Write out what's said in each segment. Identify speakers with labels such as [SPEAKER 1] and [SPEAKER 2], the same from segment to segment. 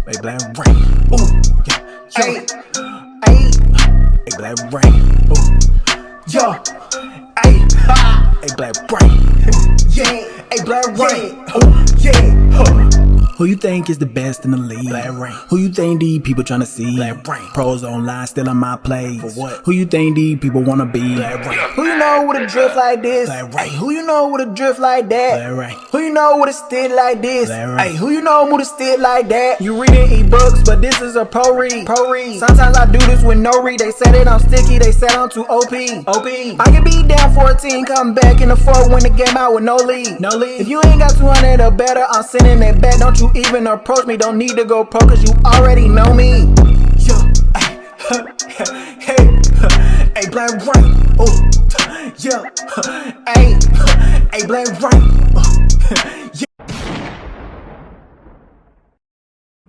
[SPEAKER 1] Big black rain. Ooh, yeah,
[SPEAKER 2] Hey,
[SPEAKER 1] big black rain. Ooh,
[SPEAKER 2] yo,
[SPEAKER 1] hey, hey, black rain.
[SPEAKER 2] yeah,
[SPEAKER 1] Hey, black rain.
[SPEAKER 2] yeah,
[SPEAKER 1] Who you think is the best in the league? Black rain. Who you think these people tryna see? Black rain. Pros online still on my plays. For what? Who you think these people wanna be? Black rain.
[SPEAKER 2] Who you know with a drift like this?
[SPEAKER 1] Black rain.
[SPEAKER 2] Hey, who you know with a drift like that?
[SPEAKER 1] Black rain.
[SPEAKER 2] Who you know with a stick like this?
[SPEAKER 1] Black rain.
[SPEAKER 2] Hey, who you know with a stick like that? You reading e-books, but this is a pro read. Sometimes I do this with no read. They said it I'm sticky, they said I'm too OP. I can be down 14, come back in the fourth, win the game out with no lead. If you ain't got 200 or better, I'm sending it back. Don't you even approach me, don't need to go pro, cause you already know me. Yo, hey, black rain. Oh, yeah, hey, black rain.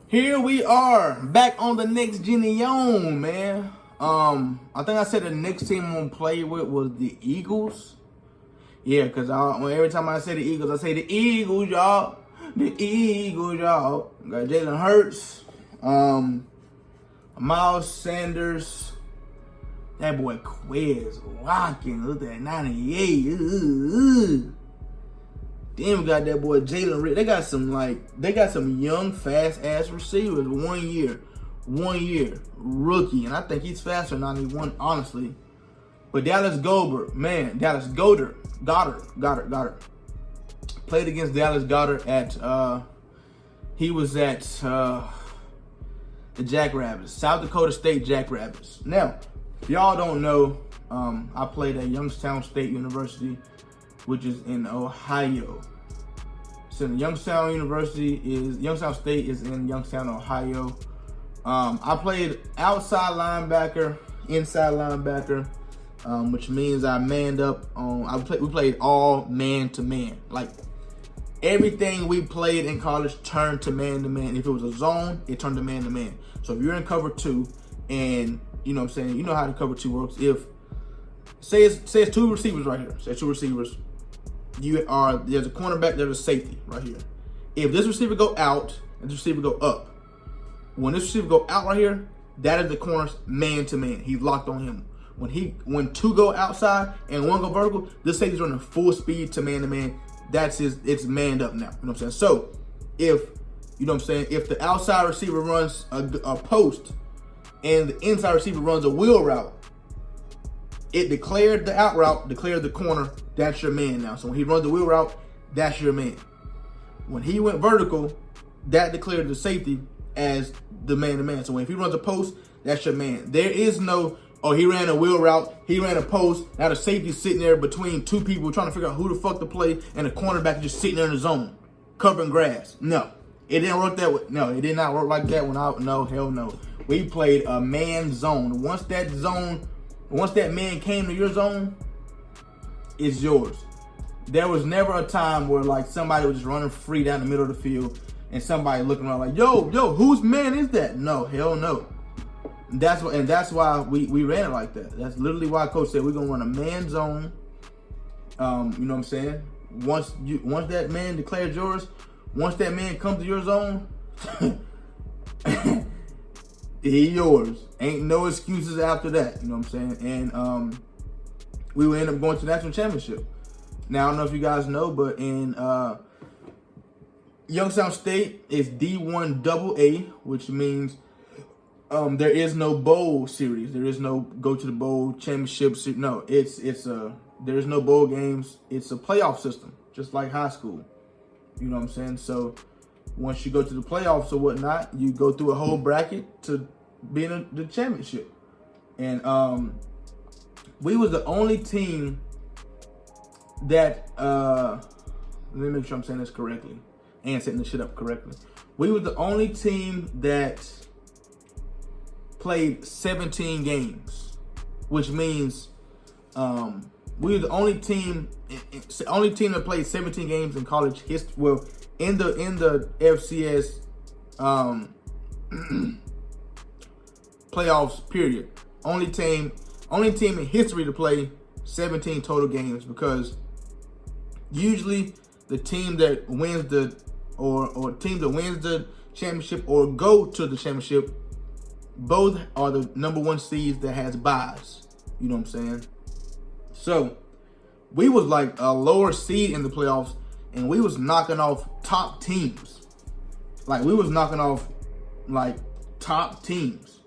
[SPEAKER 3] Here we are, back on the next Gen, man. I think I said the next team I'm gonna play with was the Eagles. Yeah, because every time I say the Eagles, I say the Eagles, y'all. The Eagles, y'all. Got Jalen Hurts, Miles Sanders. That boy Quiz rocking. Look at that 98. Then we got that boy Jalen Reed. They got some young, fast ass receivers. 1 year rookie, and I think he's faster than 91, honestly. But Dallas Goedert, man, Goddard. Played against Dallas Goedert at he was at the Jackrabbits, South Dakota State Jackrabbits. Now, if y'all don't know, I played at Youngstown State University, which is in Ohio. So Youngstown State is in Youngstown, Ohio. I played outside linebacker, inside linebacker, which means I manned up on. We played all man to man. Like everything we played in college turned to man to man. If it was a zone, it turned to man to man. So if you're in cover two, and you know what I'm saying, you know how the cover two works. If say it's two receivers right here. Say two receivers. There's a cornerback, there's a safety right here. If this receiver go out and this receiver go up, when this receiver go out right here, that is the corner's man to man. He's locked on him. When two go outside and one go vertical, this safety's running full speed to man, it's manned up now. You know what I'm saying? So if if the outside receiver runs a post and the inside receiver runs a wheel route, it declared the out route, declared the corner, that's your man now. So when he runs the wheel route, that's your man. When he went vertical, that declared the safety as the man-to-man. So when if he runs a post, that's your man. There is no, oh, he ran a wheel route, he ran a post, now the safety's sitting there between two people trying to figure out who the fuck to play, and the cornerback is just sitting there in the zone, covering grass. No, it didn't work that way. No, it did not work like that no, hell no. We played a man zone. Once that man came to your zone, it's yours. There was never a time where like somebody was just running free down the middle of the field and somebody looking around like, yo, whose man is that? No, hell no. That's why we ran it like that. That's literally why coach said we're gonna run a man zone. You know what I'm saying? Once that man declares yours, once that man comes to your zone, he yours. Ain't no excuses after that. You know what I'm saying? And we will end up going to the national championship. Now, I don't know if you guys know, but in Youngstown State is D1 AA, which means there is no bowl series. There is no go to the bowl championship series. No, there's no bowl games. It's a playoff system, just like high school. You know what I'm saying? So once you go to the playoffs or whatnot, you go through a whole bracket to be in the championship. And we was the only team that let me make sure I'm saying this correctly and setting this shit up correctly. We were the only team that played 17 games, which means we were the only team that played 17 games in college history. Well, in the FCS playoffs period. Only team in history to play 17 total games, because usually the team that wins the championship or go to the championship, both are the #1 seeds that has buys. You know what I'm saying? So we was like a lower seed in the playoffs, and we was knocking off top teams. Like we was knocking off like top teams.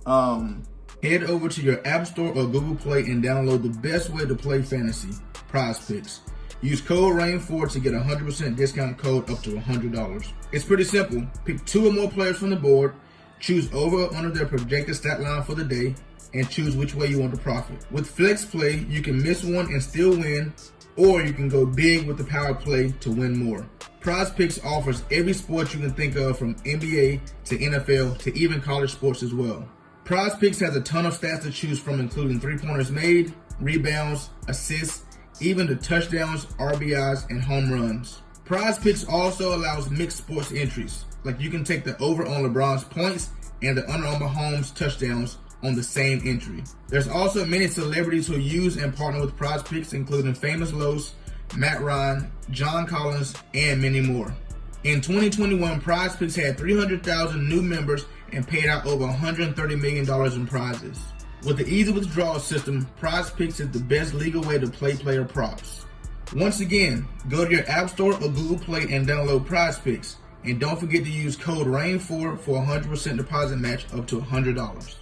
[SPEAKER 4] Head over to your App Store or Google Play and download the best way to play fantasy, PrizePicks. Use code RAIN4 to get a 100% discount code up to $100. It's pretty simple. Pick 2 or more players from the board, choose over or under their projected stat line for the day, and choose which way you want to profit. With Flex Play, you can miss one and still win, or you can go big with the power play to win more. PrizePicks offers every sport you can think of, from NBA to NFL to even college sports as well. PrizePicks has a ton of stats to choose from, including 3-pointers made, rebounds, assists, even the touchdowns, RBIs, and home runs. PrizePicks also allows mixed sports entries, like you can take the over on LeBron's points and the under on Mahomes' touchdowns on the same entry. There's also many celebrities who use and partner with PrizePicks, including Famous Los, Matt Ryan, John Collins, and many more. In 2021, PrizePicks had 300,000 new members and paid out over $130 million in prizes. With the easy withdrawal system, PrizePicks is the best legal way to play player props. Once again, go to your App Store or Google Play and download PrizePicks. And don't forget to use code RAIN4 for a 100% deposit match up to $100.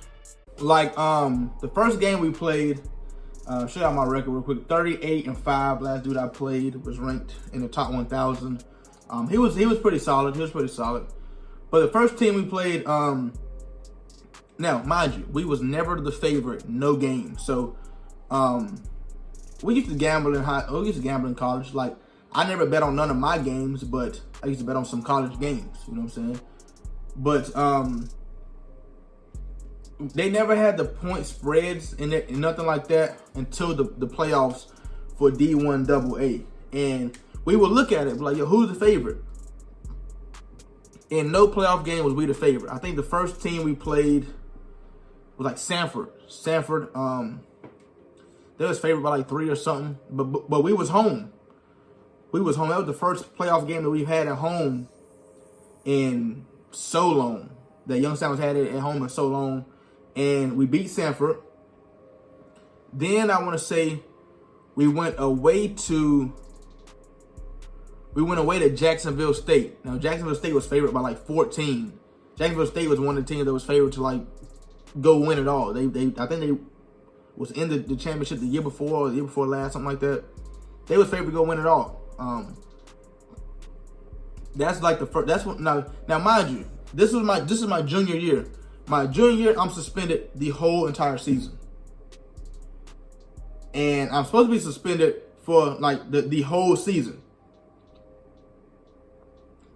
[SPEAKER 3] Like the first game we played, show out my record real quick. 38-5. Last dude I played was ranked in the top 1,000. He was pretty solid. But the first team we played, now mind you, we was never the favorite, no game. So we used to gamble in college. Like I never bet on none of my games, but I used to bet on some college games. You know what I'm saying? But they never had the point spreads and nothing like that until the playoffs for D1 AA. And we would look at it like, yo, who's the favorite? In no playoff game was we the favorite. I think the first team we played was like Sanford. They was favored by like 3 or something. But we was home. That was the first playoff game that we've had at home in so long. That Youngstown had it at home in so long. And we beat Sanford. Then I want to say we went away to Jacksonville State. Now Jacksonville State was favored by like 14. Jacksonville State was one of the teams that was favored to like go win it all. I think they was in the championship the year before or the year before last, something like that. They was favored to go win it all. That's like the first. That's what now mind you, this is my junior year. My junior year, I'm suspended the whole entire season. And I'm supposed to be suspended for like the whole season.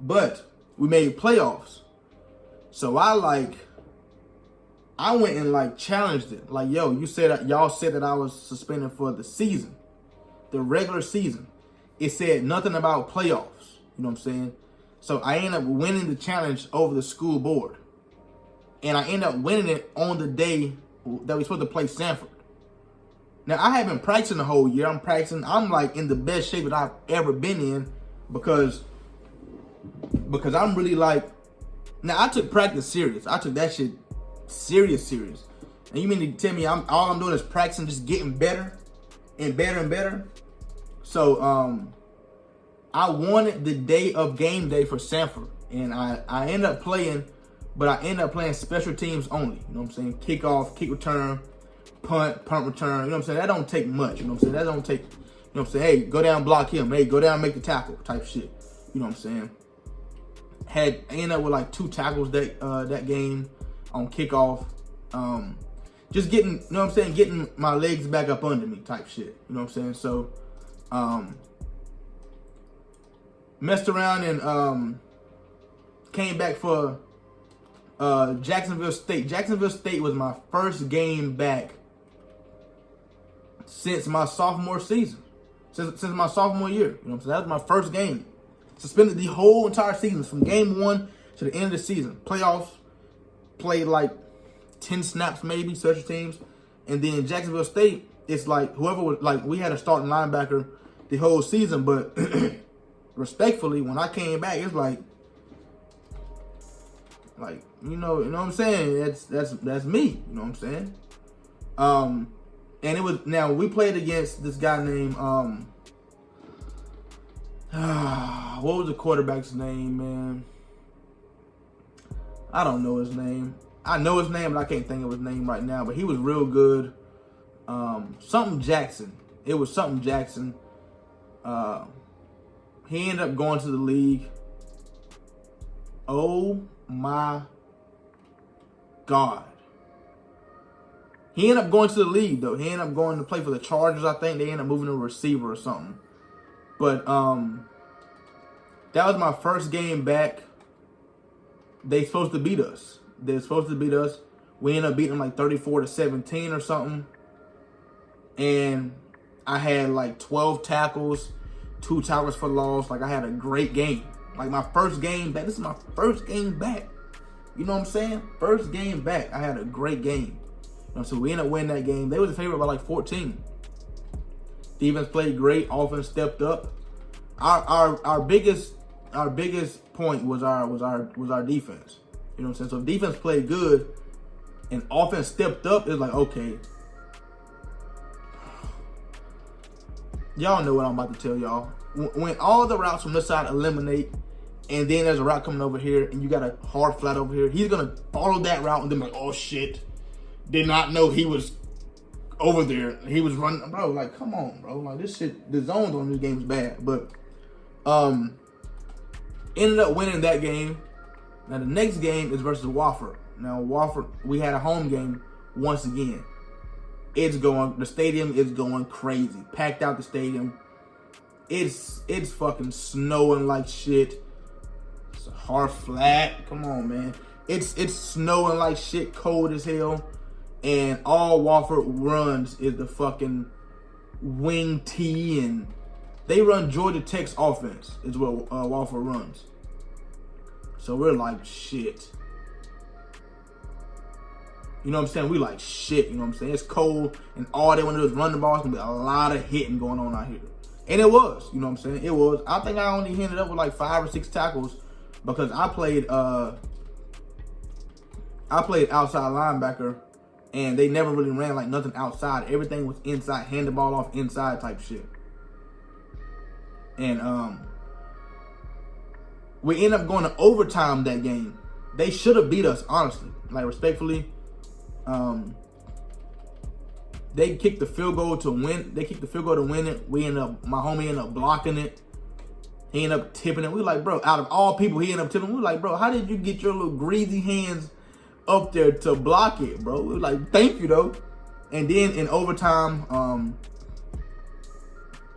[SPEAKER 3] But we made playoffs. So I went and like challenged it. Like, yo, y'all said that I was suspended for the season. The regular season. It said nothing about playoffs. You know what I'm saying? So I ended up winning the challenge over the school board. And I ended up winning it on the day that we supposed to play Sanford. Now, I have been practicing the whole year. I'm like in the best shape that I've ever been in because I'm really like, now I took practice serious. I took that shit serious. And you mean to tell me all I'm doing is practicing, just getting better and better and better? So I wanted the day of game day for Sanford. And I ended up playing, but I ended up playing special teams only. You know what I'm saying? Kickoff, kick return, punt return. You know what I'm saying? That don't take much. You know what I'm saying? That don't take, you know what I'm saying? Hey, go down, block him. Hey, go down, make the tackle type shit. You know what I'm saying? I ended up with like 2 tackles that game on kickoff. Just getting, you know what I'm saying? Getting my legs back up under me type shit. You know what I'm saying? So, messed around and came back for Jacksonville State. Jacksonville State was my first game back since my sophomore season. Since my sophomore year. You know what I'm saying? That was my first game. Suspended the whole entire season from game 1 to the end of the season. Playoffs, played like 10 snaps maybe, special teams. And then Jacksonville State, it's like whoever was, like we had a starting linebacker the whole season, but respectfully, when I came back, it's like Like, you know what I'm saying? That's me. You know what I'm saying? And it was, now we played against this guy named what was the quarterback's name, man? I don't know his name. I know his name, but I can't think of his name right now. But he was real good. Something Jackson. It was something Jackson. He ended up going to the league. Oh my God. He ended up going to the league, though. He ended up going to play for the Chargers, I think. They ended up moving to a receiver or something. But that was my first game back. They supposed to beat us. They're supposed to beat us. We ended up beating them like 34-17 or something. And I had like 12 tackles, 2 tackles for loss. Like, I had a great game. Like, my first game back. This is my first game back. You know what I'm saying? First game back. I had a great game. So we ended up winning that game. They was a favorite by like 14. Defense played great. Offense stepped up. Our biggest point was our defense. You know what I'm saying? So if defense played good and offense stepped up, it's like, okay. Y'all know what I'm about to tell y'all. When all the routes from this side eliminate, and then there's a route coming over here, and you got a hard flat over here, he's gonna follow that route and then be like, oh shit, did not know he was over there. He was running, bro. Like, come on, bro. Like, this shit, the zones on this game is bad. But ended up winning that game. Now the next game is versus Wofford. Now Wofford, we had a home game once again. The stadium is going crazy. Packed out the stadium. It's fucking snowing like shit. It's a hard flat. Come on, man. It's snowing like shit, cold as hell. And all Wofford runs is the fucking wing T, and they run Georgia Tech's offense is what Wofford runs. So we're like, shit. You know what I'm saying? We like shit, you know what I'm saying? It's cold, and all they want to do is run the ball. It's going to be a lot of hitting going on out here. And it was, you know what I'm saying? It was. I think I only ended up with like 5 or 6 tackles because I played outside linebacker, and they never really ran like nothing outside. Everything was inside, hand the ball off inside type shit. And we ended up going to overtime that game. They should have beat us, honestly. Like, respectfully. They kicked the field goal to win. They kicked the field goal to win it. My homie ended up blocking it. He ended up tipping it. We like, bro, out of all people, he ended up tipping. We like, bro, how did you get your little greasy hands up there to block it, bro? We like, thank you, though. And then in overtime,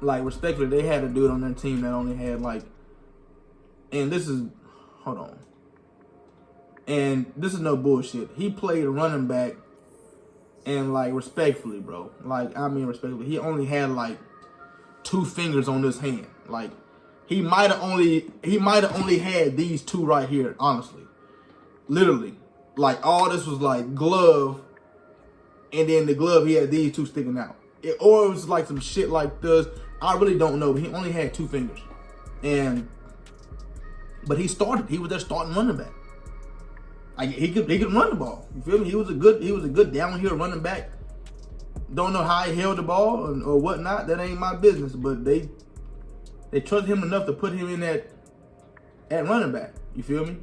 [SPEAKER 3] like, respectfully, they had a dude on their team that only had like, and this is, hold on. And this is no bullshit. He played running back, and like, respectfully, bro, like, I mean respectfully, he only had like 2 fingers on this hand. Like, he might have only had these 2 right here, honestly. Literally. Like, all this was like glove, and then the glove, he had these 2 sticking out. Or it was like some shit like this. I really don't know, but he only had 2 fingers. But he started. He was their starting running back. Like, he could run the ball. You feel me? He was a good downhill running back. Don't know how he held the ball or whatnot. That ain't my business. But they trusted him enough to put him in at running back. You feel me?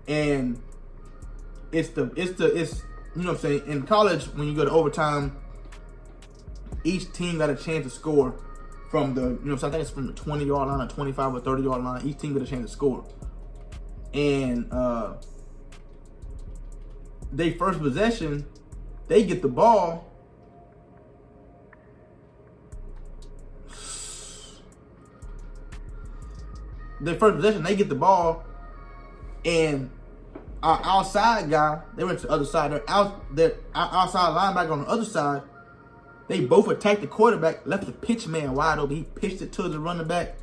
[SPEAKER 3] And it's you know what I'm saying? In college, when you go to overtime, each team got a chance to score from the, you know, so I think it's from the 20-yard line or 25 or 30-yard line. Each team got a chance to score. And they first possession, they get the ball. Their first possession, they get the ball, and our outside guy, they went to the other side. Our outside linebacker on the other side, they both attacked the quarterback, left the pitch man wide open. He pitched it to the running back,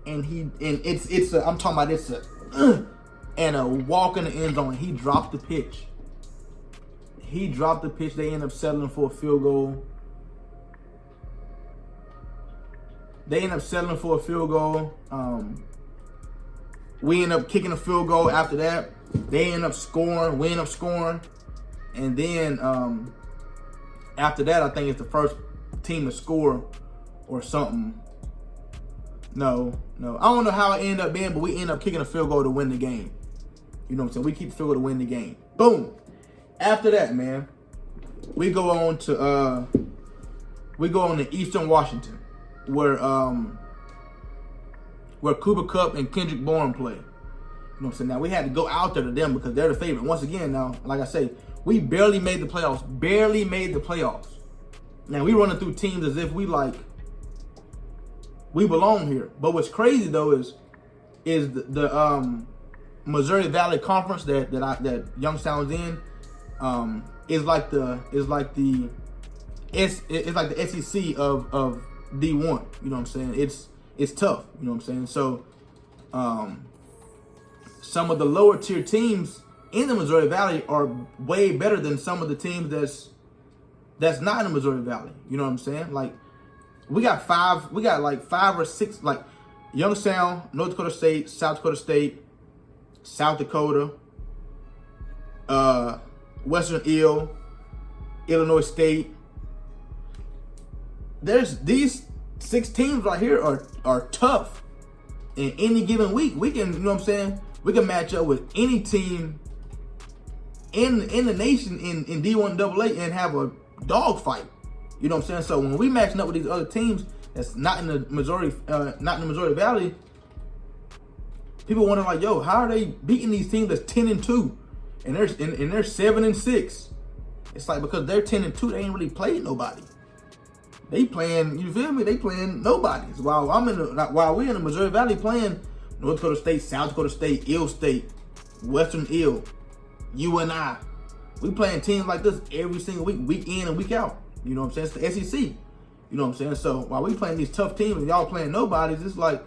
[SPEAKER 3] and I'm talking about it's and a walk in the end zone. He dropped the pitch. They end up settling for a field goal. We end up kicking a field goal after that. They end up scoring, we end up scoring. And then after that, I think it's the first team to score or something. No. I don't know how it ended up being, but we end up kicking a field goal to win the game. You know what I'm saying? We keep the field goal to win the game. Boom. After that, man, we go on to Eastern Washington, where Cooper Kupp and Kendrick Bourne play. You know what I'm saying? Now we had to go out there to them because they're the favorite. Once again, now, like I say, we barely made the playoffs. Barely made the playoffs. Now we running through teams as if we belong here. But what's crazy though is the Missouri Valley Conference that Youngstown's in is like the SEC of D1. You know what I'm saying? It's tough. You know what I'm saying? So some of the lower tier teams in the Missouri Valley are way better than some of the teams that's not in the Missouri Valley. You know what I'm saying? Like we got like 5 or 6, like Youngstown, North Dakota State, South Dakota, Western Illinois State. There's these 6 teams right here are tough. In any given week, we can, you know what I'm saying? We can match up with any team in the nation in D1 AA and have a dog fight. You know what I'm saying? So when we matching up with these other teams that's not in the Missouri Valley, people wonder like, yo, how are they beating these teams that's 10-2 and they're 7-6? It's like because they're 10-2, they ain't really played nobody. They playing, you feel me? They playing nobodies. While we're in the Missouri Valley playing North Dakota State, South Dakota State, Ill State, Western Ill, UNI. We playing teams like this every single week, week in and week out. You know what I'm saying? It's the SEC. You know what I'm saying? So while we playing these tough teams and y'all playing nobodies, it's like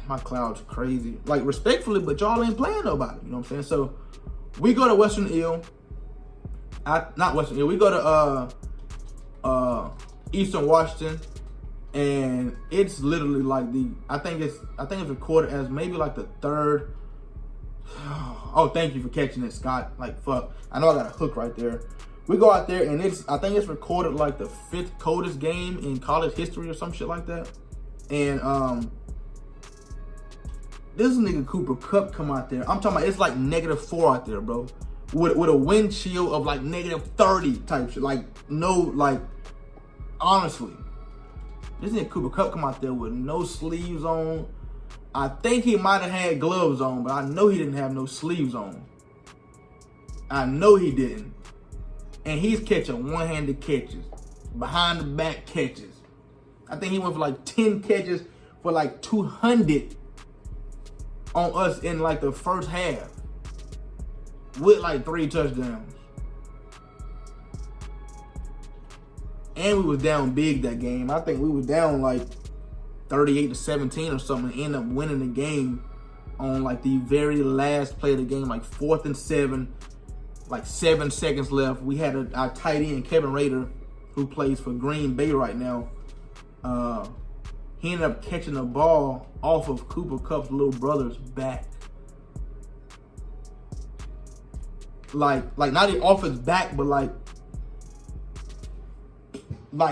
[SPEAKER 3] my cloud's crazy. Like respectfully, but y'all ain't playing nobody. You know what I'm saying? So we go to Western Ill. Not Western Ill. We go to Eastern Washington, and it's literally like I think it's recorded as maybe like the 3rd. Oh, thank you for catching it, Scott. Like fuck, I know I got a hook right there. We go out there and I think it's recorded like the 5th coldest game in college history or some shit like that. And this nigga Cooper Kupp come out there. I'm talking about it's like -4 out there, bro. With a wind chill of like -30 type shit. Like honestly, this nigga Cooper Kupp come out there with no sleeves on. I think he might have had gloves on, but I know he didn't have no sleeves on. I know he didn't. And he's catching one-handed catches, behind the back catches. I think he went for like 10 catches for like 200 on us in like the first half with like 3 touchdowns. And we was down big that game. I think we was down like 38-17 or something, and end up winning the game on like the very last play of the game, like 4th and 7, like 7 seconds left. We had our tight end, Kevin Rader, who plays for Green Bay right now. He ended up catching the ball off of Cooper Kupp's little brother's back. Like not even off his back, but like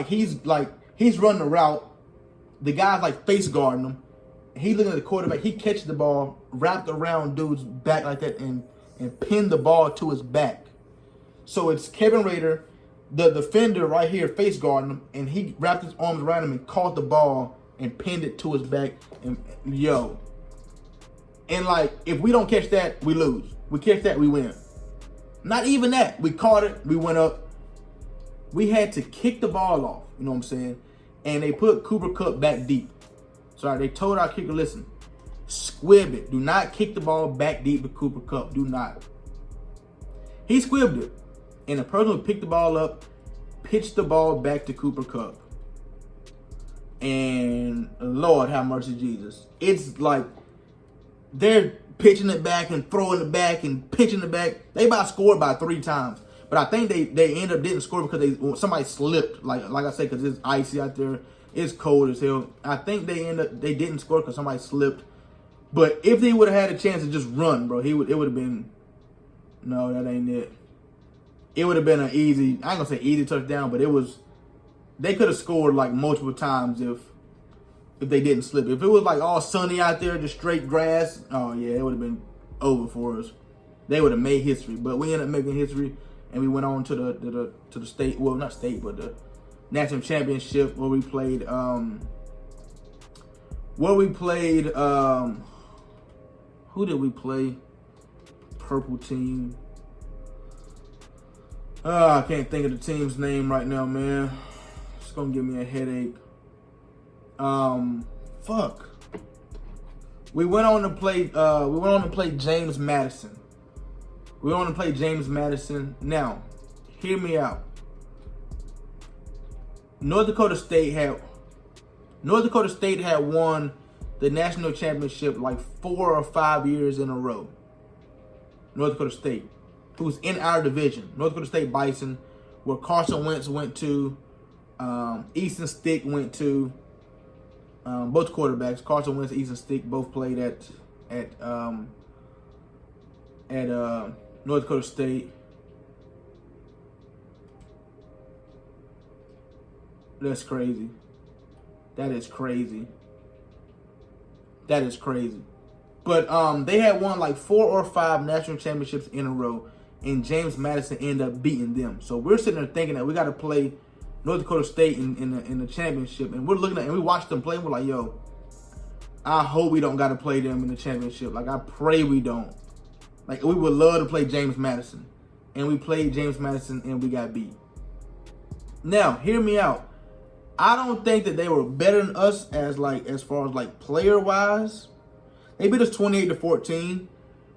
[SPEAKER 3] he's running the route. The guy's like face guarding him. He looking at the quarterback. He catches the ball, wrapped around dude's back like that, and pinned the ball to his back. So it's Kevin Rader, the defender right here, face guarding him, and he wrapped his arms around him and caught the ball and pinned it to his back. And like if we don't catch that, we lose. We catch that, we win. Not even that. We caught it. We went up. We had to kick the ball off. You know what I'm saying? And they put Cooper Kupp back deep. Sorry, they told our kicker, listen, squib it. Do not kick the ball back deep to Cooper Kupp. Do not. He squibbed it. And the person who picked the ball up pitched the ball back to Cooper Kupp. And Lord have mercy, Jesus. It's like they're pitching it back and throwing it back and pitching it back. They about scored by 3 times. But I think they ended up didn't score because somebody slipped. Like I said, because it's icy out there. It's cold as hell. I think they didn't score because somebody slipped. But if they would have had a chance to just run, bro, it would have been, no, that ain't it. It would have been an easy, I ain't gonna say easy touchdown, but they could have scored like multiple times if they didn't slip. If it was like all sunny out there, just straight grass, oh yeah, it would have been over for us. They would have made history, but we ended up making history, and we went on to the state, well, not state, but the national championship where we played, who did we play? Purple team. I can't think of the team's name right now, man. It's gonna give me a headache. Fuck. We went on to play. James Madison. We went on to play James Madison. Now, hear me out. North Dakota State had won the national championship like 4 or 5 years in a row. North Dakota State, who was in our division, North Dakota State Bison, where Carson Wentz went to, Easton Stick went to. Both quarterbacks, Carson Wentz, Easton Stick, both played at North Dakota State. That's crazy. That is crazy. That is crazy. But they had won like 4 or 5 national championships in a row, and James Madison ended up beating them. So we're sitting there thinking that we got to play North Dakota State in the championship, and we're looking at, and we watched them play, and we're like, yo, I hope we don't got to play them in the championship. Like, I pray we don't. Like, we would love to play James Madison, and we played James Madison, and we got beat. Now, hear me out. I don't think that they were better than us as far as player wise. They beat us 28-14,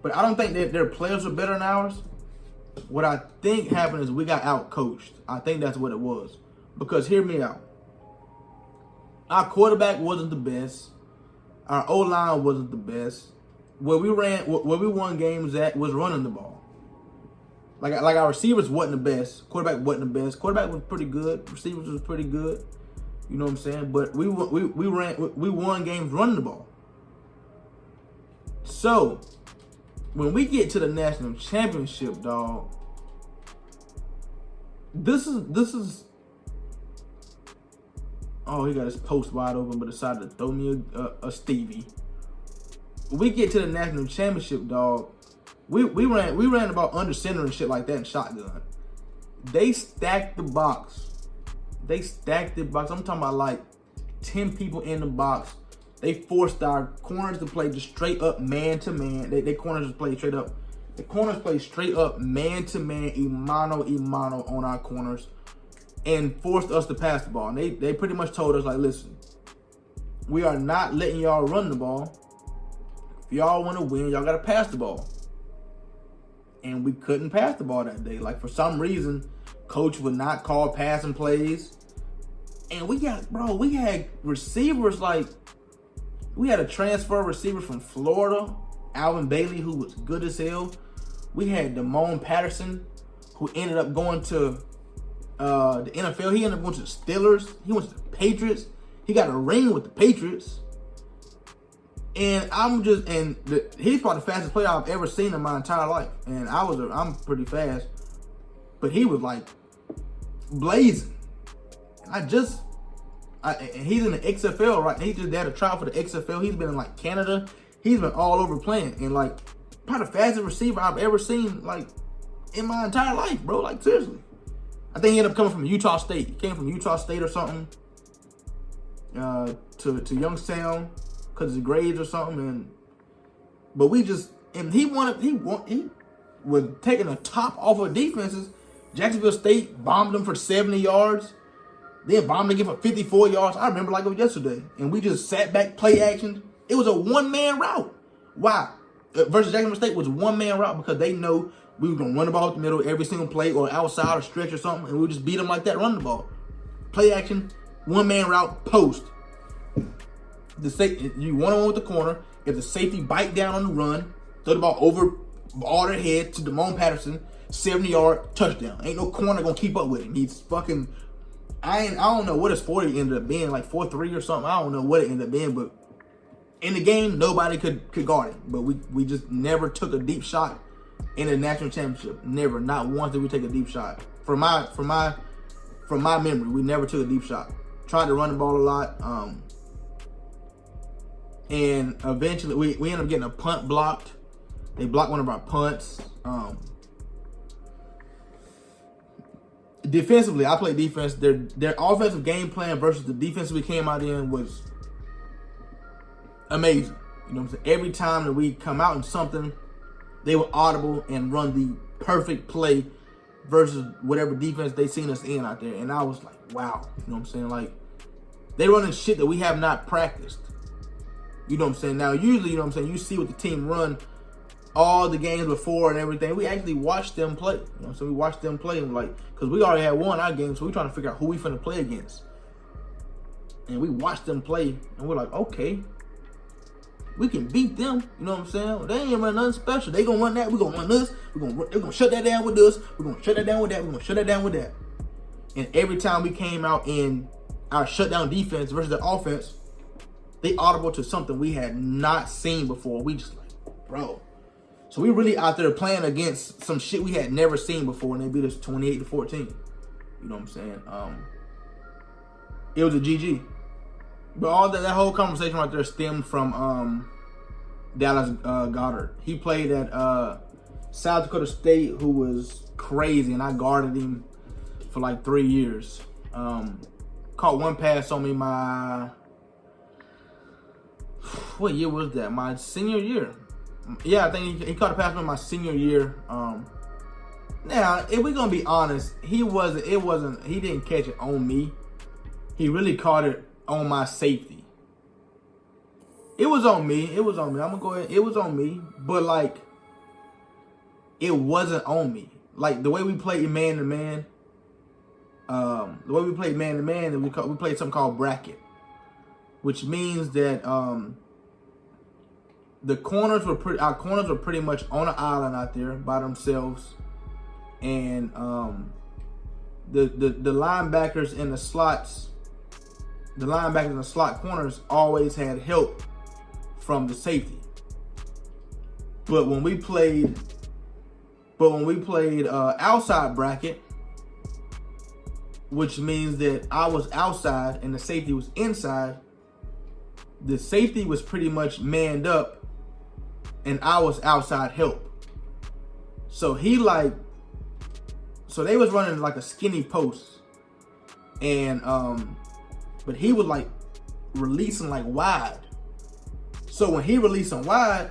[SPEAKER 3] but I don't think that their players were better than ours. What I think happened is we got out coached. I think that's what it was. Because hear me out. Our quarterback wasn't the best. Our O-line wasn't the best. Where we won games at was running the ball. Like our receivers wasn't the best. Quarterback wasn't the best. Quarterback was pretty good. Receivers was pretty good. You know what I'm saying? But we won games running the ball. So when we get to the national championship, dog, this is. Oh, he got his post wide open, but decided to throw me a Stevie. When we get to the national championship, dog, we ran about under center and shit like that in shotgun. They stacked the box. I'm talking about like 10 people in the box. They forced our corners to play just straight up man to man. They corners play straight up. The corners play straight up man to man, mano on our corners, and forced us to pass the ball. And they pretty much told us, like, listen, we are not letting y'all run the ball. If y'all want to win, y'all got to pass the ball. And we couldn't pass the ball that day. Like, for some reason, coach would not call passing plays. And we had receivers like, we had a transfer receiver from Florida, Alvin Bailey, who was good as hell. We had Damone Patterson, who ended up going to the NFL. He ended up going to the Steelers. He went to the Patriots. He got a ring with the Patriots. And he's probably the fastest player I've ever seen in my entire life. And I'm pretty fast, but he was like blazing. And he's in the XFL, right? He just had a trial for the XFL. He's been in like Canada. He's been all over playing, and like probably the fastest receiver I've ever seen, like in my entire life, bro. Like seriously. I think he ended up coming from Utah State. He came from Utah State or something to Youngstown because of his grades or something. But he was taking the top off of defenses. Jacksonville State bombed him for 70 yards. Then bombed again for 54 yards. I remember like it was yesterday. And we just sat back, play action. It was a one-man route. Why? Versus Jacksonville State was a one-man route because they know we were going to run the ball up the middle every single play or outside or stretch or something, and we would just beat them like that, run the ball. Play action, one-man route, post. You one-on-one with the corner. If the safety bite down on the run, throw the ball over all their head to Damone Patterson, 70-yard touchdown. Ain't no corner going to keep up with him. He's fucking... I don't know what his 40 ended up being, like 4.3 or something. I don't know what it ended up being, but in the game, nobody could guard him. But we just never took a deep shot in the national championship. Never, not once did we take a deep shot. From my memory, we never took a deep shot. Tried to run the ball a lot, and eventually we ended up getting a punt blocked. They blocked one of our punts. Defensively, I played defense. Their offensive game plan versus the defense we came out in was amazing. You know what I'm saying? Every time that we come out in something, they were audible and run the perfect play versus whatever defense they seen us in out there. And I was like, wow. You know what I'm saying? Like, they running shit that we have not practiced. You know what I'm saying? Now, usually, you know what I'm saying, you see what the team run all the games before and everything. We actually watched them play. You know, so we watched them play, and like, because we already had won our game, so we're trying to figure out who we finna play against. And we watched them play, and we're like, okay, we can beat them. You know what I'm saying? They ain't run nothing special. They gonna run that. We gonna run this. They're gonna shut that down with us. We're gonna shut that down with that. We're gonna shut that down with that. And every time we came out in our shutdown defense versus the offense, they audible to something we had not seen before. We just like, bro. So we really out there playing against some shit we had never seen before, and they beat us 28-14. You know what I'm saying? It was a GG. But all that whole conversation right there stemmed from Dallas Goedert. He played at South Dakota State, who was crazy, and I guarded him for like 3 years. Caught one pass on me what year was that? My senior year. Yeah, I think he caught a pass on my senior year. Now, if we're gonna be honest, he didn't catch it on me. He really caught it on my safety. It was on me. I'm gonna go ahead. It was on me, but like, it wasn't on me. Like the way we played man to man. We played something called bracket, which means that our corners were pretty much on an island out there by themselves, and the linebackers in the slots, corners always had help from the safety. But when we played outside bracket, which means that I was outside and the safety was inside, the safety was pretty much manned up and I was outside help. So they was running like a skinny post, and but he was like releasing like wide. So when he releasing wide,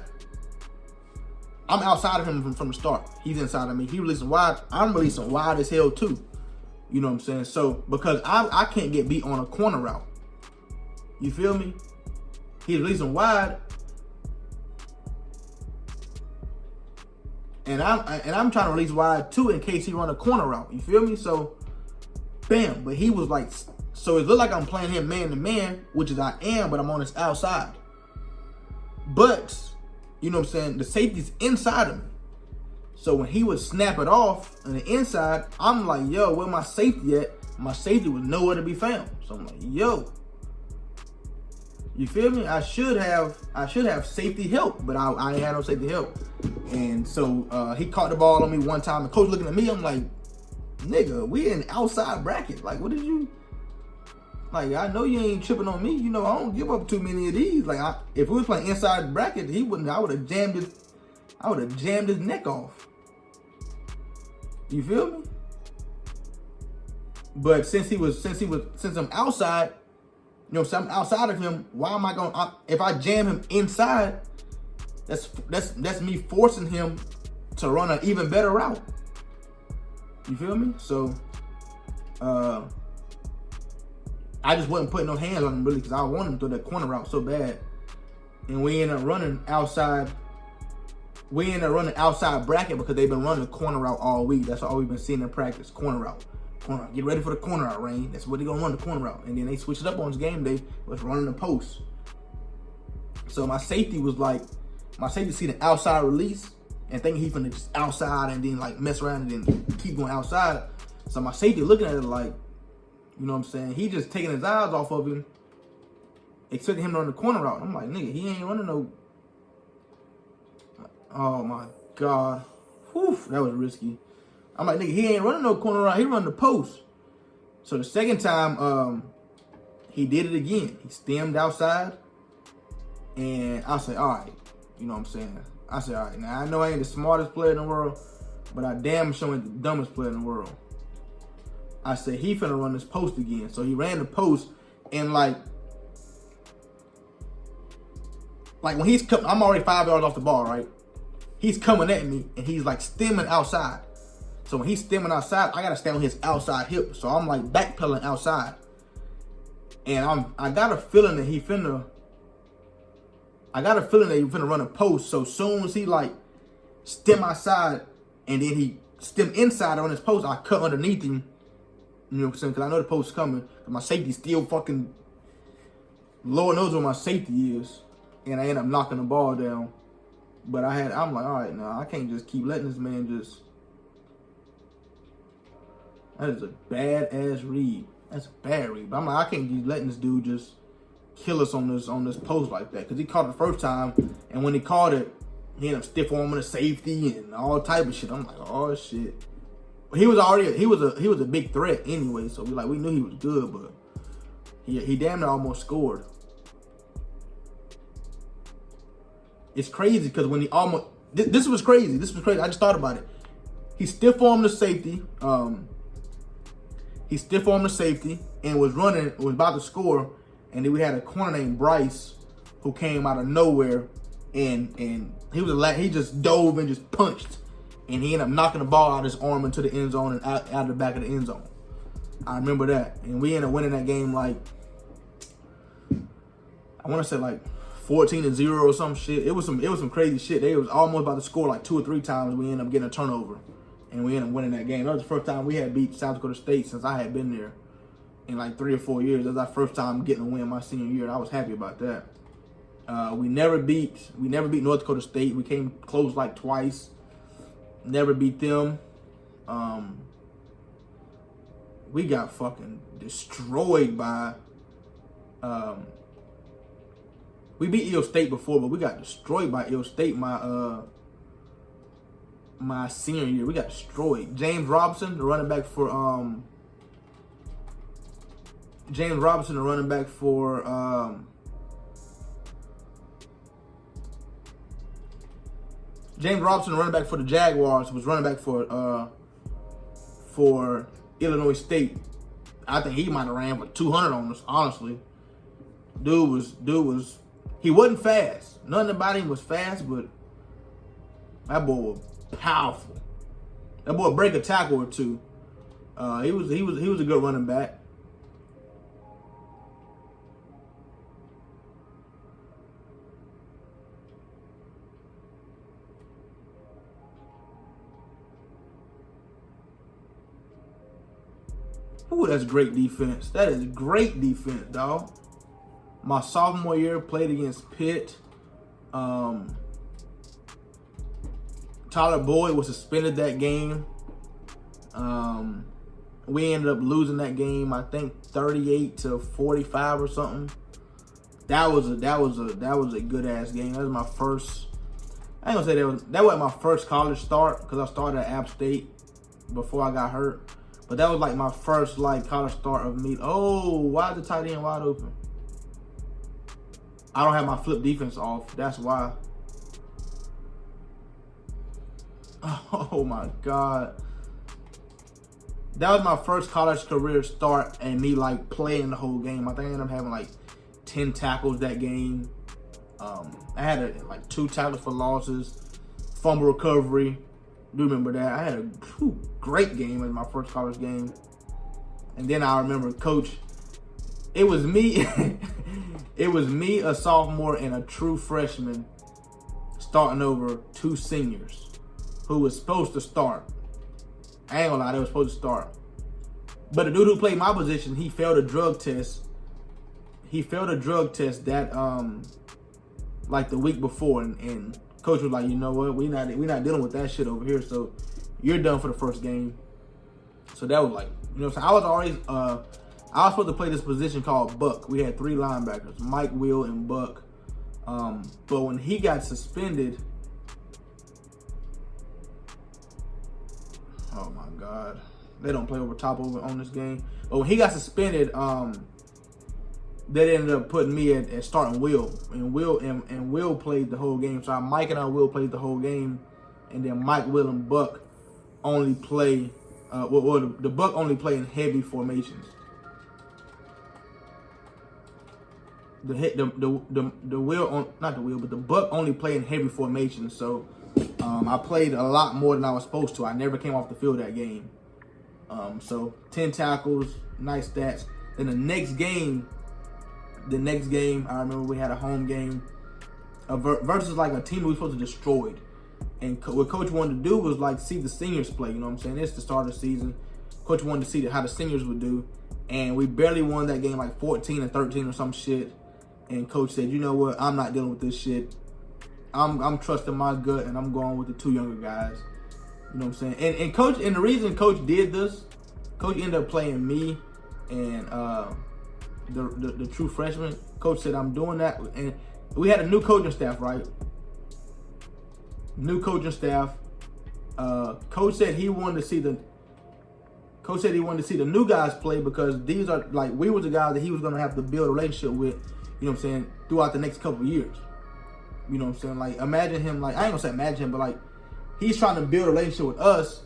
[SPEAKER 3] I'm outside of him from the start. He's inside of me. He releasing wide. I'm releasing wide as hell too. You know what I'm saying? So because I can't get beat on a corner route. You feel me? He's releasing wide, and I'm trying to release wide too in case he run a corner route. You feel me? So, bam. But he was like, so it looked like I'm playing him man to man, which is I am, but I'm on his outside. But, you know what I'm saying, the safety's inside of me. So when he would snap it off on the inside, I'm like, yo, where my safety at? My safety was nowhere to be found. So I'm like, yo. You feel me? I should have safety help, but I ain't had no safety help. And so he caught the ball on me one time, and coach looking at me, I'm like, nigga, we in outside bracket. Like, what did you, like, I know you ain't tripping on me. You know, I don't give up too many of these. Like, if we was playing inside bracket, I would have jammed his neck off. You feel me? But since I'm outside, you know, so I'm outside of him, why am I going, if I jam him inside, that's me forcing him to run an even better route. You feel me? So, I just wasn't putting no hands on him really because I wanted him to throw that corner route so bad. And we ended up running outside. We ended up running outside bracket because they've been running the corner route all week. That's all we've been seeing in practice, corner route. Get ready for the corner route, Rain. That's what they're gonna run, the corner route. And then they switched it up on his game day, was running the post. So my safety see the outside release and thinking he finna just outside and then like mess around and then keep going outside. So my safety looking at it like, you know what I'm saying? He just taking his eyes off of him expecting him to run the corner route. I'm like, nigga, he ain't running no. Oh my God. Whew, that was risky. I'm like, nigga, he ain't running no corner route. He running the post. So the second time, he did it again. He stemmed outside. And I said, all right. You know what I'm saying? I said, all right. Now, I know I ain't the smartest player in the world, but I damn sure ain't the dumbest player in the world. I said, he finna run this post again. So he ran the post, and like when he's coming, I'm already 5 yards off the ball, right? He's coming at me, and he's like stemming outside. So when he's stemming outside, I gotta stay on his outside hip. So I'm like backpedaling outside. And I got a feeling that he finna run a post. So soon as he like stem outside and then he stem inside on his post, I cut underneath him. You know what I'm saying? Because I know the post's coming. My safety's still fucking, Lord knows where my safety is. And I end up knocking the ball down. But I'm like, all right, now I can't just keep letting this man just. That is a bad-ass read. That's a bad read. But I'm like, I can't keep letting this dude just kill us on this post like that. Because he caught it the first time, and when he caught it, he ended up stiff arming the safety and all type of shit. I'm like, oh shit. But he was a big threat anyway, so we knew he was good, but he damn near almost scored. It's crazy because when he almost this was crazy. This was crazy. I just thought about it. He stiff armed the safety. He stiff armed the safety and was about to score, and then we had a corner named Bryce who came out of nowhere, and he just dove and just punched, and he ended up knocking the ball out of his arm into the end zone and out the back of the end zone. I remember that, and we ended up winning that game like I want to say like 14-0 or some shit. It was some crazy shit. They was almost about to score like 2 or 3 times. We ended up getting a turnover, and we ended up winning that game. That was the first time we had beat South Dakota State since I had been there in like 3 or 4 years. That was our first time getting a win my senior year, and I was happy about that. We never beat North Dakota State. We came close like twice. Never beat them. We got fucking destroyed by. We beat Iowa State before, but we got destroyed by Iowa State my senior year. We got destroyed. James Robinson, the running back for the Jaguars, was running back for Illinois State. I think he might have ran for 200 on us, honestly. Dude was he wasn't fast. Nothing about him was fast, but that boy was powerful. That boy break a tackle or two. He was a good running back. Ooh, that's great defense. That is great defense, dog. My sophomore year, played against Pitt. Tyler Boyd was suspended that game. We ended up losing that game, I think 38-45 or something. That was a good ass game. That was my first. I ain't gonna say that wasn't my first college start because I started at App State before I got hurt. But that was like my first like college start of me. Oh, why is the tight end wide open? I don't have my flip defense off. That's why. Oh my God. That was my first college career start and me like playing the whole game. I think I ended up having like 10 tackles that game. I had like 2 tackles for losses, fumble recovery. Do remember that. I had a great game in my first college game. And then I remember coach, it was me, a sophomore and a true freshman starting over 2 seniors who was supposed to start. I ain't gonna lie, they were supposed to start. But the dude who played my position, he failed a drug test. He failed a drug test that like the week before, and coach was like, you know what, we not dealing with that shit over here, so you're done for the first game. So that was like, you know what I'm saying? I was always I was supposed to play this position called Buck. We had 3 linebackers, Mike, Will, and Buck. But when he got suspended, oh my God, they don't play over top over on this game. But when he got suspended, they ended up putting me at starting Will, and Will played the whole game. So Mike and Will played the whole game, and then Mike, Will, and Buck only play. The Buck only play in heavy formations. The Buck only play in heavy formations. So I played a lot more than I was supposed to. I never came off the field that game. So 10 tackles, nice stats. Then the next game, I remember we had a home game versus like a team we were supposed to destroy. And what Coach wanted to do was like see the seniors play. You know what I'm saying? It's the start of the season. Coach wanted to see how the seniors would do. And we barely won that game, like 14-13 or some shit. And Coach said, you know what? I'm not dealing with this shit. I'm trusting my gut, and I'm going with the 2 younger guys. You know what I'm saying? And Coach, and the reason Coach did this, Coach ended up playing me and the true freshman. Coach said, I'm doing that. And we had a new coaching staff, right? New coaching staff. Coach said he wanted to see the new guys play because these are like, we were the guys that he was gonna have to build a relationship with, you know what I'm saying, throughout the next couple of years. You know what I'm saying? Like, imagine him, like, I ain't gonna say imagine him, but like, he's trying to build a relationship with us.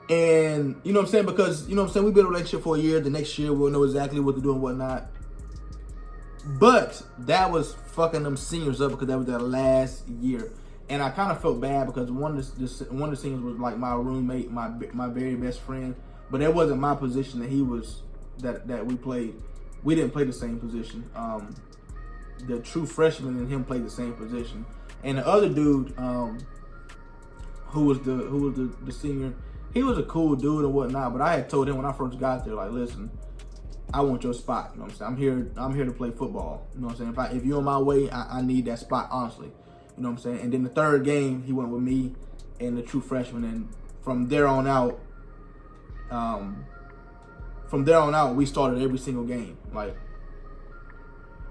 [SPEAKER 3] And, you know what I'm saying? Because, you know what I'm saying, we build a relationship for a year. The next year, we'll know exactly what to do and whatnot. But that was fucking them seniors up because that was their last year. And I kind of felt bad because one of the seniors was like my roommate, my very best friend. But that wasn't my position that he was, that we played. We didn't play the same position. The true freshman and him played the same position. And the other dude, who was the senior, he was a cool dude and whatnot. But I had told him when I first got there, like, listen, I want your spot. You know what I'm saying? I'm here to play football. You know what I'm saying? If you're on my way, I need that spot, honestly. You know what I'm saying? And then the third game, he went with me and the true freshman. And from there on out, we started every single game. Like,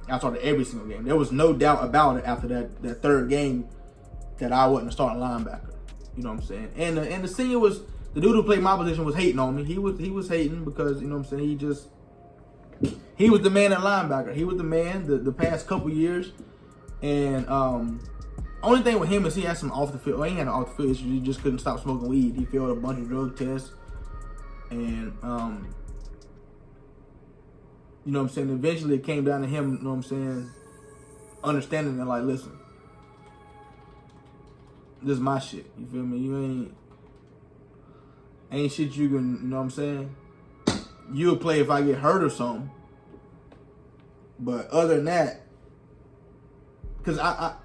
[SPEAKER 3] I started every single game. There was no doubt about it after that third game that I wasn't a starting linebacker. You know what I'm saying? And the senior was, the dude who played my position was hating on me. He was hating because, you know what I'm saying, he was the man at linebacker. He was the man the past couple years. And only thing with him is he had some off the field. Well, he had an off the field issue. He just couldn't stop smoking weed. He failed a bunch of drug tests. And you know what I'm saying, eventually it came down to him, you know what I'm saying, understanding that, like, listen, this is my shit. You feel me? You ain't shit you can, you know what I'm saying? You'll play if I get hurt or something. But other than that, because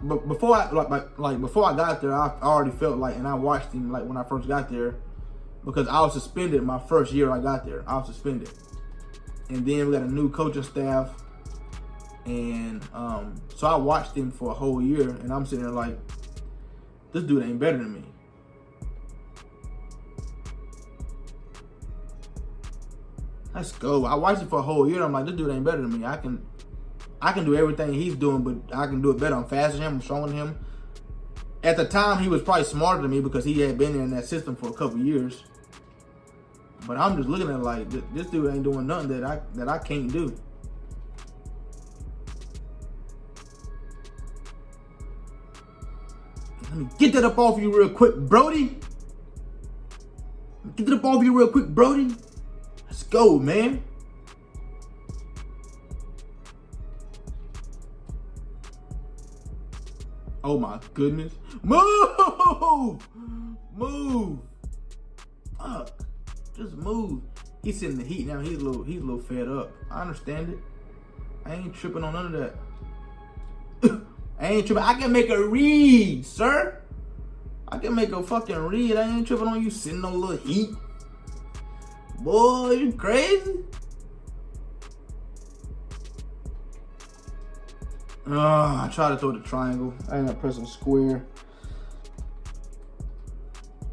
[SPEAKER 3] before I got there, I already felt like, and I watched him like when I first got there, because I was suspended my first year I got there. I was suspended. And then we got a new coaching staff. And so I watched him for a whole year, and I'm sitting there like, this dude ain't better than me. Let's go. I watched it for a whole year. I'm like, this dude ain't better than me. I can do everything he's doing, but I can do it better. I'm faster than him. I'm stronger than him. At the time, he was probably smarter than me because he had been in that system for a couple years. But I'm just looking at it like, this dude ain't doing nothing that I can't do. Let me get that up off you real quick, Brody. Get that up off you real quick, Brody. Let's go, man. Oh my goodness. Move! Move! Fuck. Just move. He's sitting in the heat now. He's a little fed up. I understand it. I ain't tripping on none of that. I ain't tripping. I can make a read, sir. I can make a fucking read. I ain't tripping on you sitting on a little heat. Boy, you crazy? I tried to throw the triangle. I ended up pressing square.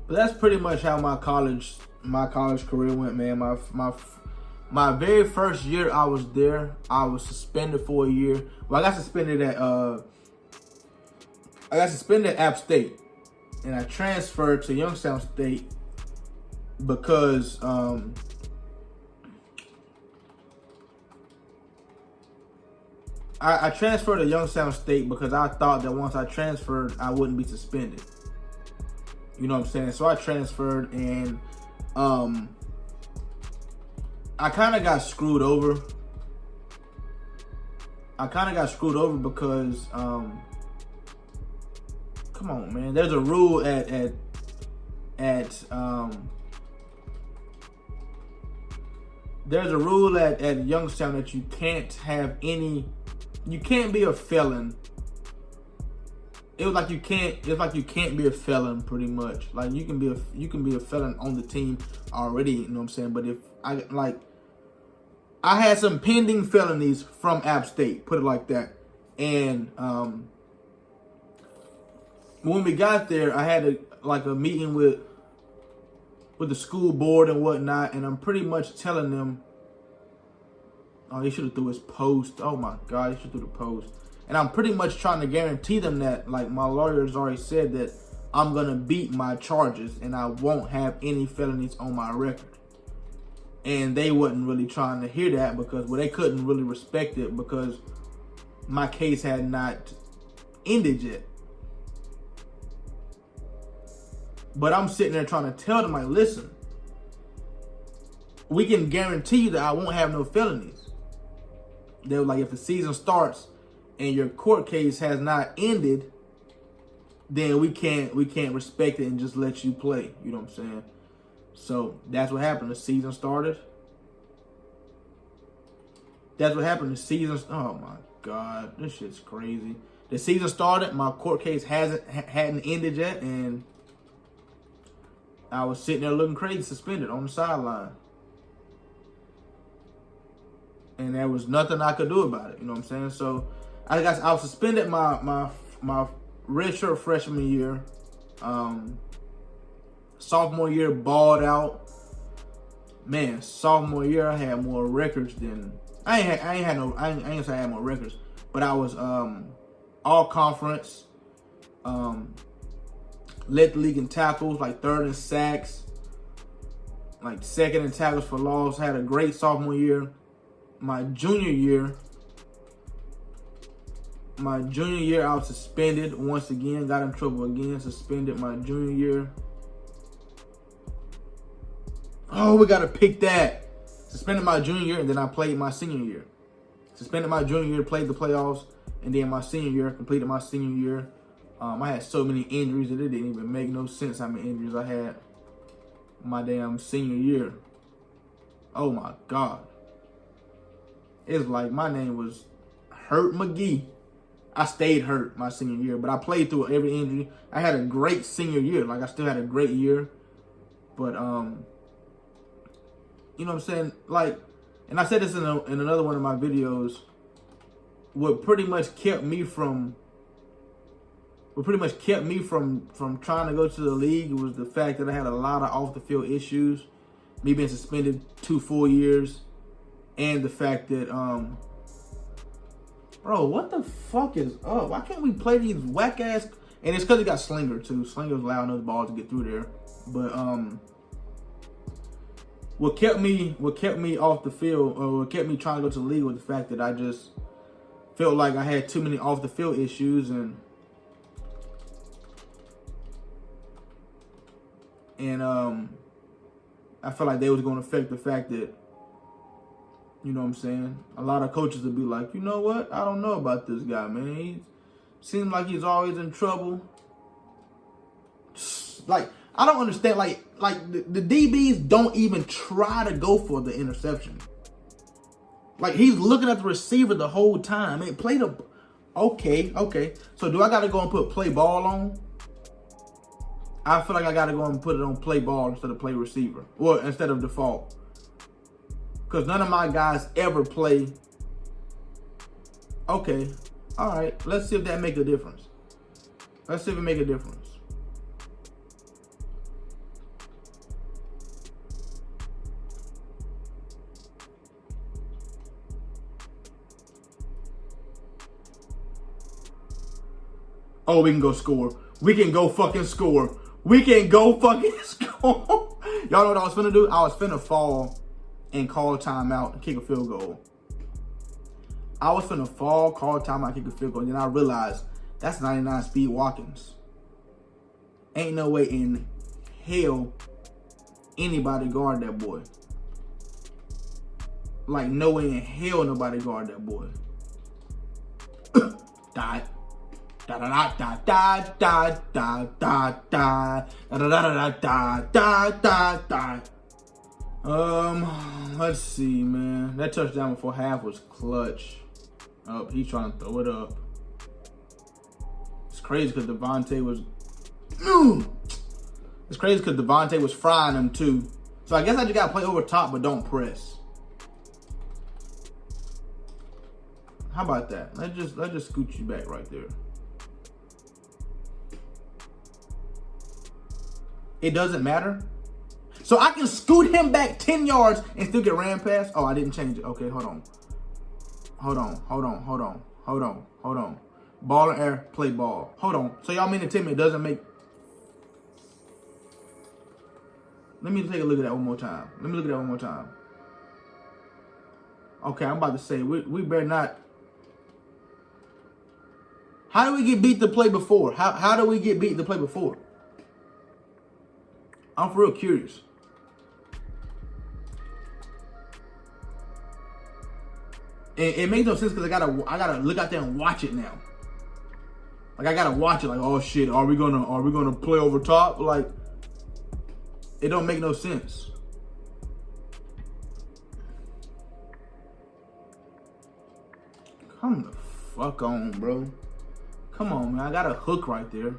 [SPEAKER 3] But that's pretty much how my college my college career went, man. My very first year I was there, I was suspended for a year. Well, I got suspended at App State, and I transferred to Youngstown State because I transferred to Youngstown State because I thought that once I transferred, I wouldn't be suspended. You know what I'm saying? So I transferred, and I kind of got screwed over. Because, come on, man. There's a rule at Youngstown that you can't have any. You can't be a felon. It's like you can't be a felon, pretty much. Like you can be a felon on the team already, you know what I'm saying? But if I had some pending felonies from App State, put it like that. And when we got there, I had a meeting with the school board and whatnot, and I'm pretty much telling them, oh, he should have threw his post. Oh my God, he should have threw the post. And I'm pretty much trying to guarantee them that, like, my lawyers already said that I'm going to beat my charges and I won't have any felonies on my record. And they wasn't really trying to hear that because, well, they couldn't really respect it because my case had not ended yet. But I'm sitting there trying to tell them, like, listen, we can guarantee you that I won't have no felonies. They were like, if the season starts and your court case has not ended, then we can't respect it and just let you play. You know what I'm saying? So that's what happened. The season started. Oh my God, this shit's crazy. The season started. My court case hadn't ended yet, and I was sitting there looking crazy, suspended on the sideline. And there was nothing I could do about it. You know what I'm saying? So I was suspended my redshirt freshman year. Sophomore year, balled out. Man, sophomore year I had more records than I ain't say I had more records, but I was all conference. Led the league in tackles, like third in sacks, like second in tackles for loss. Had a great sophomore year. My junior year, I was suspended once again. Got in trouble again. Suspended my junior year. Oh, we gotta pick that. Suspended my junior year, and then I played my senior year. Suspended my junior year, played the playoffs, and then my senior year, completed my senior year. I had so many injuries that it didn't even make no sense how many injuries I had my damn senior year. Oh my God. It's like my name was Hurt McGee. I stayed hurt my senior year, but I played through every injury. I had a great senior year. Like, I still had a great year. But, you know what I'm saying? Like, and I said this in another one of my videos, what pretty much kept me from trying to go to the league was the fact that I had a lot of off the field issues, me being suspended 2 full years, and the fact that bro, what the fuck is up? Why can't we play these whack ass? And it's because it got Slinger too. Slinger was allowing those balls to get through there. But what kept me off the field, or what kept me trying to go to the league, was the fact that I just felt like I had too many off the field issues, and I felt like they was going to affect the fact that, you know what I'm saying, a lot of coaches would be like, you know what, I don't know about this guy, man. He seems like he's always in trouble. Like, I don't understand. Like the DBs don't even try to go for the interception. Like, he's looking at the receiver the whole time. Man, play the... Okay. So do I got to go and put play ball on? I feel like I got to go and put it on play ball instead of play receiver. Or instead of default. Because none of my guys ever play. Okay. All right. Let's see if that make a difference. Let's see if it make a difference. Oh, we can go score. We can go fucking score. We can go fucking score. Y'all know what I was finna do? I was finna fall and call timeout and kick a field goal. I was finna fall, call timeout, kick a field goal. And then I realized that's 99 speed Watkins. Ain't no way in hell anybody guard that boy. Like, no way in hell nobody guard that boy. Die. Da da da da da da da da da da da da da da. Let's see, man. That touchdown before half was clutch. Oh, he's trying to throw it up. It's crazy because Devontae was. It's crazy because Devontae was frying him too. So I guess I just gotta play over top, but don't press. How about that? Let's just scoot you back right there. It doesn't matter. So I can scoot him back 10 yards and still get ran past. Oh, I didn't change it. Okay, hold on. Hold on. Ball in air, play ball. Hold on. So y'all mean to tell me it doesn't make... Let me take a look at that one more time. Okay, I'm about to say, we better not... How do we get beat the play before? How do we get beat the play before? I'm for real curious. And it makes no sense because I gotta look out there and watch it now. Like I gotta watch it. Like, oh shit, are we gonna play over top? Like, it don't make no sense. Come the fuck on, bro. Come on, man. I got a hook right there.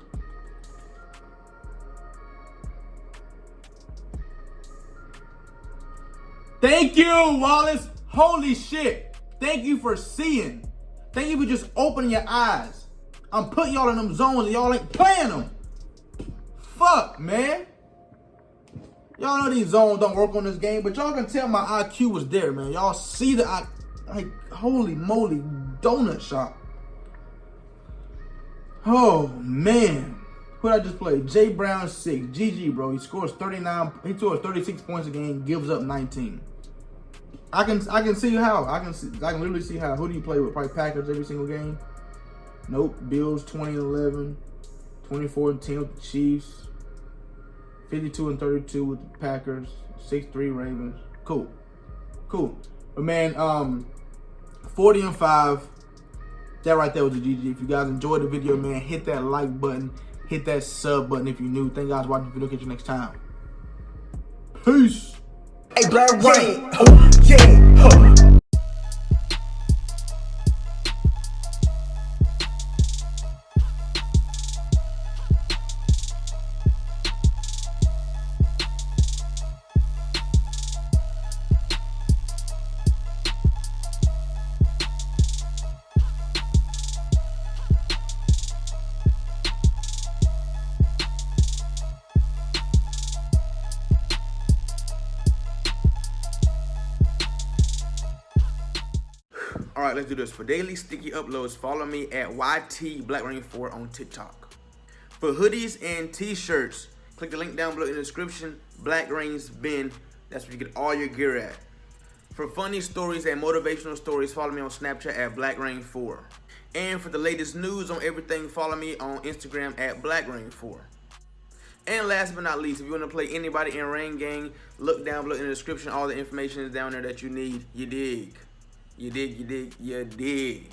[SPEAKER 3] Thank you, Wallace. Holy shit. Thank you for seeing. Thank you for just opening your eyes. I'm putting y'all in them zones and y'all ain't playing them. Fuck, man. Y'all know these zones don't work on this game, but y'all can tell my IQ was there, man. Y'all see the like, holy moly, donut shop. Oh, man. Who did I just play? Jay Brown 6. GG, bro. He scores 39. He scores 36 points a game, gives up 19. I can see how. I can literally see how. Who do you play with? Probably Packers every single game. Nope. Bills 20-11, 24-10 with the Chiefs, 52-32 with the Packers, 6-3 Ravens. Cool. But man, 40-5. That right there was a GG. If you guys enjoyed the video, man, hit that like button, hit that sub button if you're new. Thank you guys for watching the video. Catch you next time. Peace.
[SPEAKER 2] Hey, Black Rain. Oh, yeah. Huh.
[SPEAKER 3] All right, let's do this. For daily sticky uploads, follow me at YTBlackRain4 on TikTok. For hoodies and t-shirts, click the link down below in the description. Black Rain's bin. That's where you get all your gear at. For funny stories and motivational stories, follow me on Snapchat at BlackRain4. And for the latest news on everything, follow me on Instagram at BlackRain4. And last but not least, if you want to play anybody in Rain Gang, look down below in the description. All the information is down there that you need. You dig. You dig.